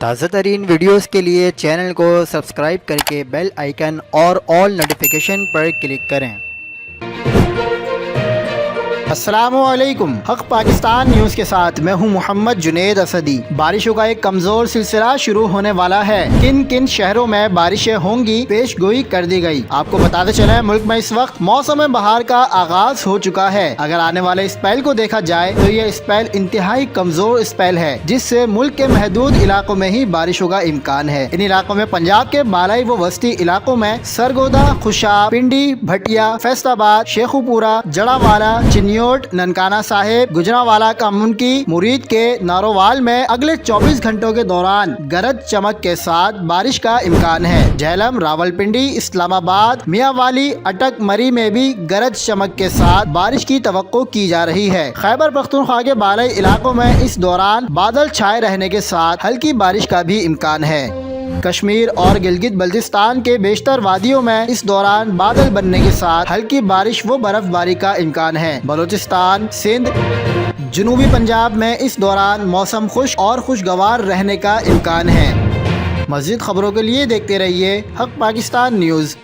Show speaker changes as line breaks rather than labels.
تازہ ترین ویڈیوز کے لیے چینل کو سبسکرائب کر کے بیل آئیکن اور آل نوٹیفیکیشن پر کلک کریں۔ السلام علیکم، حق پاکستان نیوز کے ساتھ میں ہوں محمد جنید اسدی۔ بارشوں کا ایک کمزور سلسلہ شروع ہونے والا ہے۔ کن کن شہروں میں بارشیں ہوں گی، پیش گوئی کر دی گئی۔ آپ کو بتاتے چلیں، ملک میں اس وقت موسم بہار کا آغاز ہو چکا ہے۔ اگر آنے والے اسپیل کو دیکھا جائے تو یہ اسپیل انتہائی کمزور اسپیل ہے، جس سے ملک کے محدود علاقوں میں ہی بارشوں کا امکان ہے۔ ان علاقوں میں پنجاب کے بالائی و وسطی علاقوں میں سرگودا، خوشاب، پنڈی، بھٹیا، فیصل آباد، شیخوپورہ، جڑاوالا، چنیوٹ، ننکانہ صاحب، گجرانوالہ کا منکی، مرید کے نارووال میں اگلے 24 گھنٹوں کے دوران گرج چمک کے ساتھ بارش کا امکان ہے۔ جہلم، راولپنڈی، اسلام آباد، میاں والی، اٹک، مری میں بھی گرج چمک کے ساتھ بارش کی توقع کی جا رہی ہے۔ خیبر پختونخوا کے بالائی علاقوں میں اس دوران بادل چھائے رہنے کے ساتھ ہلکی بارش کا بھی امکان ہے۔ کشمیر اور گلگت بلتستان کے بیشتر وادیوں میں اس دوران بادل بننے کے ساتھ ہلکی بارش و برف باری کا امکان ہے۔ بلوچستان، سندھ، جنوبی پنجاب میں اس دوران موسم خشک اور خوشگوار رہنے کا امکان ہے۔ مزید خبروں کے لیے دیکھتے رہیے حق پاکستان نیوز۔